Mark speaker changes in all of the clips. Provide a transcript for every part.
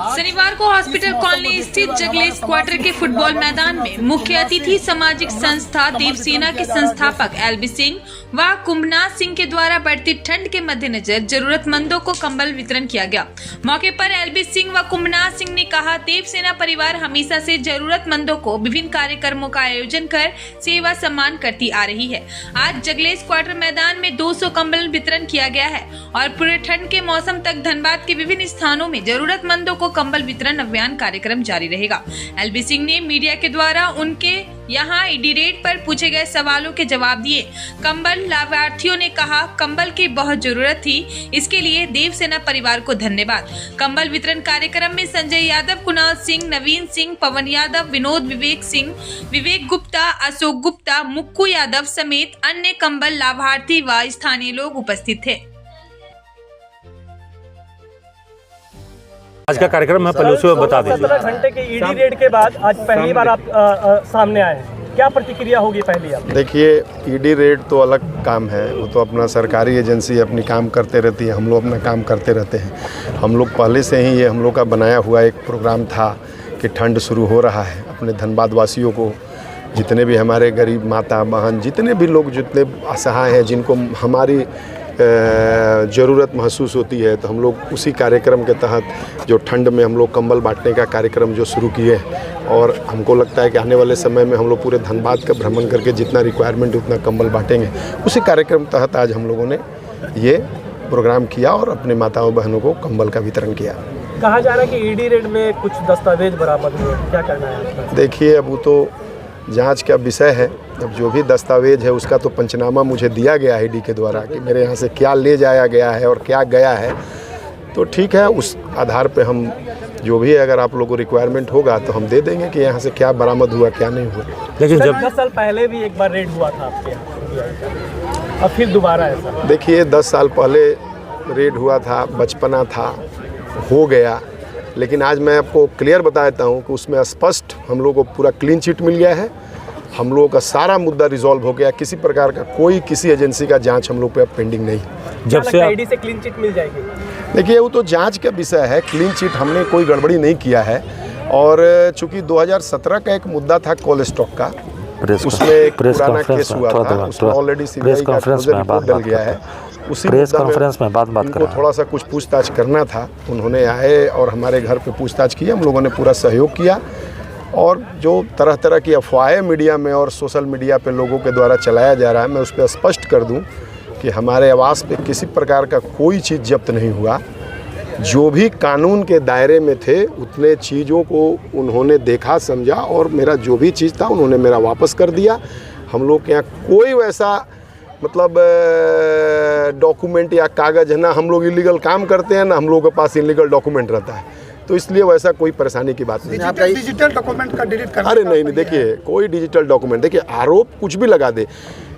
Speaker 1: शनिवार को hospital colony स्थित जगलेस क्वार्टर के फुटबॉल मैदान में मुख्य अतिथि सामाजिक संस्था देवसेना के संस्थापक एलबी सिंह व कुंभनाथ सिंह के द्वारा बढ़ती ठंड के मद्देनजर जरूरतमंदों को कंबल वितरण किया गया। मौके पर एलबी सिंह व कुंभनाथ सिंह ने कहा, देवसेना परिवार हमेशा से जरूरतमंदों को विभिन्न कार्यक्रमों का आयोजन कर सेवा सम्मान करती आ रही है। आज जगलेस क्वार्टर मैदान में 200 कंबल वितरण किया गया है और पूरे ठंड के मौसम तक धनबाद के विभिन्न स्थानों में जरूरतमंदों को कंबल वितरण अभियान कार्यक्रम जारी रहेगा। एलबी सिंह ने मीडिया के द्वारा उनके यहां ईडी रेट पर पूछे गए सवालों के जवाब दिए। कंबल लाभार्थियों ने कहा, कंबल की बहुत जरूरत थी, इसके लिए देवसेना परिवार को धन्यवाद। कंबल वितरण कार्यक्रम में संजय यादव, कुणाल सिंह, नवीन सिंह, पवन यादव, विनोद, विवेक सिंह, विवेक गुप्ता, अशोक गुप्ता, मुक्कू यादव समेत अन्य कंबल लाभार्थी व स्थानीय लोग उपस्थित थे।
Speaker 2: आज का कार्यक्रम है, पहले उसे बता दीजिए।
Speaker 3: 17 घंटे के ईडी रेड के बाद आज पहली बार आप सामने आए हैं, क्या प्रतिक्रिया होगी पहली आप?
Speaker 4: देखिए, ईडी रेड तो अलग काम है, वो तो अपना सरकारी एजेंसी अपनी काम करते रहती है, हम लोग अपना काम करते रहते हैं। हम लोग पहले से ही ये हम लोग का बनाया हुआ एक प्रोग्राम था कि ठंड शुरू हो रहा है, अपने धनबाद वासियों को, जितने भी हमारे गरीब माता बहन, जितने भी लोग जितने असहाय हैं, जिनको हमारी ज़रूरत महसूस होती है, तो हम लोग उसी कार्यक्रम के तहत जो ठंड में हम लोग कंबल बांटने का कार्यक्रम जो शुरू किए हैं, और हमको लगता है कि आने वाले समय में हम लोग पूरे धनबाद का भ्रमण करके जितना रिक्वायरमेंट उतना कंबल बांटेंगे। उसी कार्यक्रम तहत आज हम लोगों ने ये प्रोग्राम किया और अपने माताओं बहनों को कंबल का वितरण किया।
Speaker 3: कहा जा रहा है कि ईडी रेड में कुछ दस्तावेज बरामद हुए, क्या करना है?
Speaker 4: देखिए, अब वो तो जांच का विषय है। अब जो भी दस्तावेज है उसका तो पंचनामा मुझे दिया गया है ईडी के द्वारा कि मेरे यहाँ से क्या ले जाया गया है और क्या गया है, तो ठीक है, उस आधार पे हम जो भी अगर आप लोगों को रिक्वायरमेंट होगा तो हम दे देंगे कि यहाँ से क्या बरामद हुआ क्या नहीं हुआ।
Speaker 2: लेकिन जब
Speaker 3: 10 साल पहले भी एक बार रेड हुआ था आपके यहाँ, अब फिर दोबारा ऐसा?
Speaker 4: देखिए, 10 साल पहले रेड हुआ था, बचपना था, हो गया, लेकिन आज मैं आपको क्लियर बता देता हूँ कि उसमें स्पष्ट हम लोगों को पूरा क्लीन चिट मिल गया है। हम लोगों का सारा मुद्दा रिजॉल्व हो गया, किसी प्रकार का कोई किसी एजेंसी का जांच हम लोग पे पेंडिंग नहीं।
Speaker 3: जब से ईडी से क्लीन चिट मिल जाएगी?
Speaker 4: देखिए, वो तो जांच का विषय है, क्लीन चिट हमने कोई गड़बड़ी नहीं किया है। और चूंकि 2017 का एक मुद्दा था कोल स्टॉक का, उसमें एक पुराना केस हुआ था, उसमें ऑलरेडी सीबीआई का रिपोर्ट डल गया है। उसी प्रेस कॉन्फ्रेंस में बात उनको थोड़ा सा कुछ पूछताछ करना था, उन्होंने आए और हमारे घर पे पूछताछ की, हम लोगों ने पूरा सहयोग किया। और जो तरह तरह की अफवाहें मीडिया में और सोशल मीडिया पे लोगों के द्वारा चलाया जा रहा है, मैं उस पर स्पष्ट कर दूं कि हमारे आवास पे किसी प्रकार का कोई चीज़ जब्त नहीं हुआ। जो भी कानून के दायरे में थे उतने चीज़ों को उन्होंने देखा, समझा, और मेरा जो भी चीज़ था उन्होंने मेरा वापस कर दिया। हम लोग के यहाँ कोई वैसा मतलब डॉक्यूमेंट या कागज़ है ना, हम लोग इलीगल काम करते हैं ना हम लोगों के पास इलीगल डॉक्यूमेंट रहता है, तो इसलिए वैसा कोई परेशानी की बात नहीं।
Speaker 5: डिजिटल डॉक्यूमेंट का डिलीट करना?
Speaker 4: अरे नहीं, देखिए, कोई डिजिटल डॉक्यूमेंट, देखिए, आरोप कुछ भी लगा दे,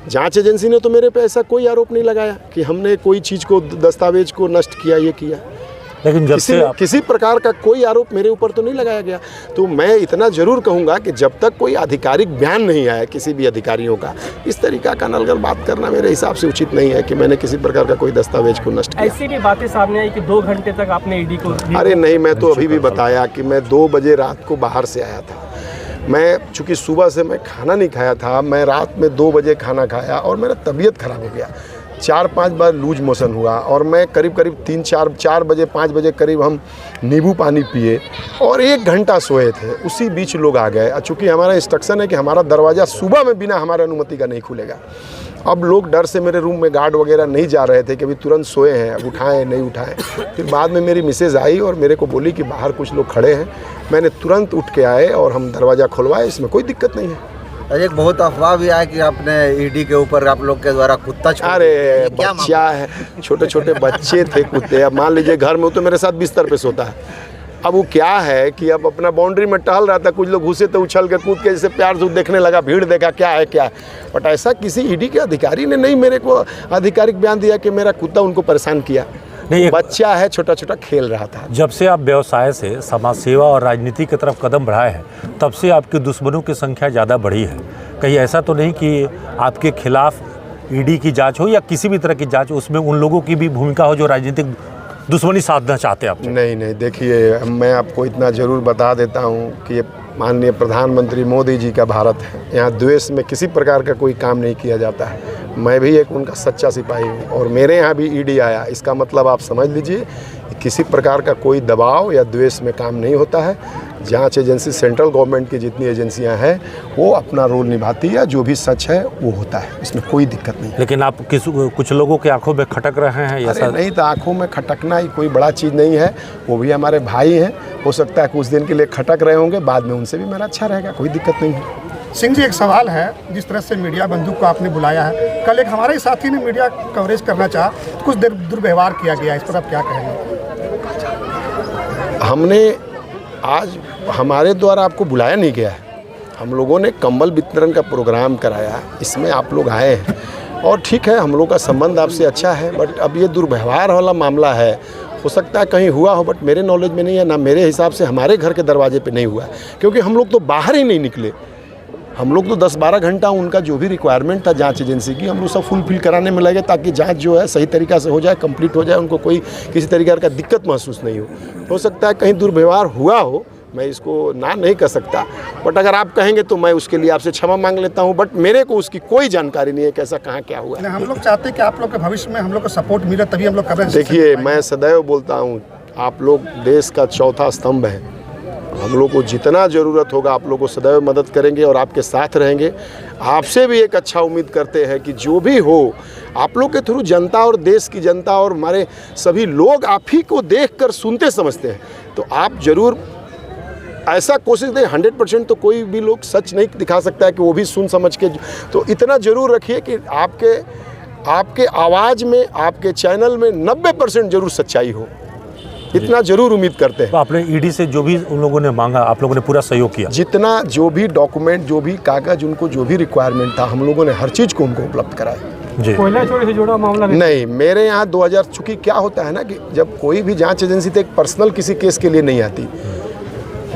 Speaker 4: जांच एजेंसी ने तो मेरे पे ऐसा कोई आरोप नहीं लगाया कि हमने कोई चीज़ को, दस्तावेज को नष्ट किया, ये किया।
Speaker 2: लेकिन जब से
Speaker 4: किसी प्रकार का कोई आरोप मेरे ऊपर तो नहीं लगाया गया। तो मैं इतना ज़रूर कहूँगा कि जब तक कोई आधिकारिक बयान नहीं आया किसी भी अधिकारियों का, इस तरीका का नलगल बात करना मेरे हिसाब से उचित नहीं है कि मैंने किसी प्रकार का कोई दस्तावेज को नष्ट किया।
Speaker 3: ऐसी भी बातें सामने आई कि 2 घंटे तक आपने ईडी को?
Speaker 4: अरे नहीं, मैं तो अभी भी बताया कि मैं 2 बजे रात को बाहर से आया था। मैं चूँकि सुबह से मैं खाना नहीं खाया था, मैं रात में 2 बजे खाना खाया और मेरा तबीयत ख़राब हो गया, 4-5 बार लूज मोशन हुआ, और मैं करीब 3-4 बजे 5 बजे करीब हम नींबू पानी पिए और 1 घंटा सोए थे। उसी बीच लोग आ गए। चूँकि हमारा इंस्ट्रक्शन है कि हमारा दरवाज़ा सुबह में बिना हमारे अनुमति का नहीं खुलेगा। अब लोग डर से मेरे रूम में गार्ड वगैरह नहीं जा रहे थे कि अभी तुरंत सोए हैं, अब उठाएं नहीं उठाएं। फिर बाद में मेरी मिसेज आई और मेरे को बोली कि बाहर कुछ लोग खड़े हैं। मैंने तुरंत उठ के आए और हम दरवाज़ा खुलवाए, इसमें कोई दिक्कत नहीं है।
Speaker 5: एक बहुत अफवाह भी आया कि आपने ईडी के ऊपर आप लोग के द्वारा कुत्ता छोड़,
Speaker 4: अरे बच्चा है, छोटे छोटे बच्चे थे कुत्ते। अब मान लीजिए घर में तो मेरे साथ बिस्तर पे सोता है। अब वो क्या है कि अब अपना बाउंड्री में टहल रहा था, कुछ लोग घुसे तो उछल के कूद के जैसे प्यार से देखने लगा, भीड़ देखा क्या है क्या है। बट ऐसा किसी ईडी के अधिकारी ने नहीं मेरे को आधिकारिक बयान दिया कि मेरा कुत्ता उनको परेशान किया। नहीं, बच्चा है, छोटा छोटा खेल रहा था।
Speaker 2: जब से आप व्यवसाय से समाज सेवा और राजनीति की तरफ कदम बढ़ाए हैं, तब से आपके दुश्मनों की संख्या ज़्यादा बढ़ी है। कहीं ऐसा तो नहीं कि आपके खिलाफ ईडी की जांच हो या किसी भी तरह की जांच, उसमें उन लोगों की भी भूमिका हो जो राजनीतिक दुश्मनी साधना चाहते हैं आप?
Speaker 4: नहीं, देखिए मैं आपको इतना ज़रूर बता देता हूँ कि ये माननीय प्रधानमंत्री मोदी जी का भारत है। यहाँ द्वेष में किसी प्रकार का कोई काम नहीं किया जाता है। मैं भी एक उनका सच्चा सिपाही हूँ और मेरे यहाँ भी ईडी आया, इसका मतलब आप समझ लीजिए किसी प्रकार का कोई दबाव या द्वेष में काम नहीं होता है। जांच एजेंसी सेंट्रल गवर्नमेंट की जितनी एजेंसियां हैं वो अपना रोल निभाती है, जो भी सच है वो होता है, इसमें कोई दिक्कत नहीं।
Speaker 2: लेकिन आप कुछ लोगों की आंखों में खटक रहे हैं?
Speaker 4: अरे नहीं, तो आंखों में खटकना ही कोई बड़ा चीज़ नहीं है। वो भी हमारे भाई हैं, हो सकता है कुछ दिन के लिए खटक रहे होंगे, बाद में उनसे भी मेरा अच्छा रहेगा, कोई दिक्कत नहीं है।
Speaker 6: सिंह जी, एक सवाल है, जिस तरह से मीडिया बंधु को आपने बुलाया है, कल एक हमारे साथी ने मीडिया कवरेज करना चाहा तो कुछ देर दुर्व्यवहार किया गया, इस पर आप क्या कहेंगे?
Speaker 4: हमने आज हमारे द्वारा आपको बुलाया नहीं गया है, हम लोगों ने कंबल वितरण का प्रोग्राम कराया, इसमें आप लोग आए हैं और ठीक है, हम लोग का संबंध आपसे अच्छा है, बट अब ये दुर्व्यवहार वाला मामला है, हो सकता है कहीं हुआ हो, बट मेरे नॉलेज में नहीं है, ना मेरे हिसाब से हमारे घर के दरवाजे पे नहीं हुआ है, क्योंकि हम लोग तो बाहर ही नहीं निकले। हम लोग तो 10-12 घंटा उनका जो भी रिक्वायरमेंट था जांच एजेंसी की, हम लोग सब फुलफिल कराने में लगे ताकि जांच जो है सही तरीक़ा से हो जाए, कंप्लीट हो जाए, उनको कोई किसी तरीके का दिक्कत महसूस नहीं हो सकता है कहीं दुर्व्यवहार हुआ हो, मैं इसको ना नहीं कर सकता, बट अगर आप कहेंगे तो मैं उसके लिए आपसे क्षमा मांग लेता हूं, बट मेरे को उसकी कोई जानकारी नहीं है कैसा कहाँ क्या हुआ।
Speaker 6: हम लोग चाहते हैं कि आप लोग के भविष्य में हम लोग को सपोर्ट मिले, तभी हम लोग कर रहे हैं।
Speaker 4: देखिए, मैं सदैव बोलता हूँ, आप लोग देश का चौथा स्तंभ हैं, हम लोग को जितना ज़रूरत होगा आप लोग को सदैव मदद करेंगे और आपके साथ रहेंगे। आपसे भी एक अच्छा उम्मीद करते हैं कि जो भी हो आप लोग के थ्रू जनता और देश की जनता और हमारे सभी लोग आप ही को देखकर सुनते समझते हैं, तो आप ज़रूर ऐसा कोशिश दें। 100% तो कोई भी लोग सच नहीं दिखा सकता है कि वो भी सुन समझ के, तो इतना ज़रूर रखिए कि आपके आवाज़ में, आपके चैनल में 90% ज़रूर सच्चाई हो, इतना जरूर उम्मीद करते हैं।
Speaker 2: तो आपने ईडी से जो भी उन लोगों ने मांगा, आप लोगों ने पूरा सहयोग किया?
Speaker 4: जितना जो भी डॉक्यूमेंट, जो भी कागज, उनको जो भी रिक्वायरमेंट था, हम लोगों ने हर चीज़ को उनको उपलब्ध कराया।
Speaker 2: जी।
Speaker 3: कोयला चोरी से जुड़ा मामला
Speaker 4: नहीं, मेरे यहाँ 2000, चूँकि क्या होता है ना कि जब कोई भी जांच एजेंसी तो एक पर्सनल किसी केस के लिए नहीं आती,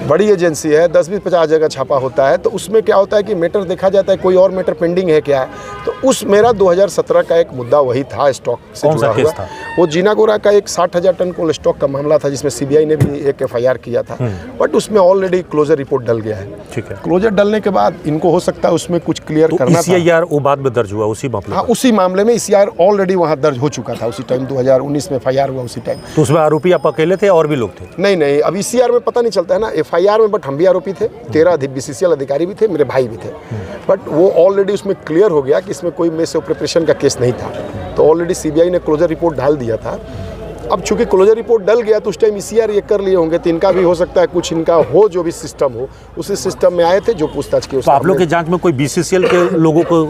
Speaker 4: बड़ी एजेंसी है, 10-20-50 जगह छापा होता है, तो उसमें क्या होता है कि मैटर देखा जाता है, कोई और मैटर पेंडिंग है क्या है, तो उस मेरा 2017 का एक मुद्दा वही था, स्टॉक से जुड़ा हुआ था। वो जीनागोरा का एक 60,000 टन कोल्ड स्टॉक का मामला था, जिसमें सीबीआई ने भी एक FIR किया था, बट उसमें ऑलरेडी क्लोजर रिपोर्ट डल गया है।
Speaker 2: ठीक है।
Speaker 4: क्लोजर डलने के बाद इनको हो सकता है उसमें कुछ क्लियर करना था।
Speaker 2: ECIR वो बाद में दर्ज हुआ उसी मामले?
Speaker 4: हाँ, उसी मामले में ECIR ऑलरेडी वहाँ दर्ज हो चुका था उसी टाइम, 2019 में FIR हुआ उसी टाइम।
Speaker 2: तो उसमें आरोपी आप अकेले थे और भी लोग थे?
Speaker 4: नहीं, अब ECIR में पता नहीं चलता है ना, FIR में बट हम भी आरोपी थे, 13 BCCL अधिकारी भी थे, मेरे भाई भी थे, बट वो ऑलरेडी उसमें क्लियर हो गया कि इसमें कोई मिस ऑपरेशन का केस नहीं था, तो ऑलरेडी CBI ने क्लोजर रिपोर्ट डाल दिया था। अब चूंकि क्लोजर रिपोर्ट डल गया तो उस टाइम ECIR ये कर लिए होंगे, तो इनका भी हो सकता है कुछ इनका हो, जो भी सिस्टम हो उसी सिस्टम में आए थे, जो पूछताछ की।
Speaker 2: तो आप लोग की जांच में कोई BCCL के लोगों को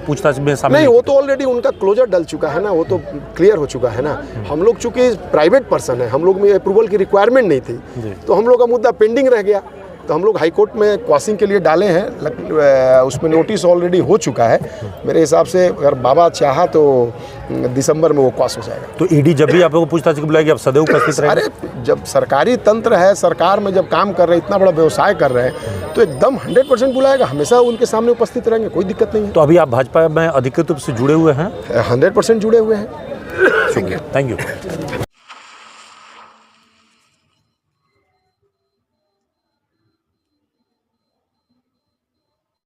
Speaker 2: पूछताछ में शामिल
Speaker 4: नहीं? वो तो ऑलरेडी उनका क्लोजर डल चुका है ना, वो तो क्लियर हो चुका है ना। हम लोग चूंकि प्राइवेट पर्सन है, हम लोग में अप्रूवल की रिक्वायरमेंट नहीं थी, तो हम लोग का मुद्दा पेंडिंग रह गया, तो हम लोग हाई कोर्ट में क्वासिंग के लिए डाले हैं, उसमें नोटिस ऑलरेडी हो चुका है। मेरे हिसाब से अगर बाबा चाहा तो दिसंबर में वो क्वास हो जाएगा।
Speaker 2: तो ईडी जब भी आप लोगों को पूछताछ के बुलाएगी, आप सदैव उपस्थित रहेंगे?
Speaker 4: अरे जब सरकारी तंत्र है, सरकार में जब काम कर रहे हैं, इतना बड़ा व्यवसाय कर रहे हैं, तो एकदम 100% बुलाएगा, हमेशा उनके सामने उपस्थित रहेंगे, कोई दिक्कत नहीं है।
Speaker 2: तो अभी आप भाजपा में अधिकृत रूप से जुड़े हुए हैं?
Speaker 4: 100% जुड़े हुए हैं।
Speaker 2: Thank you.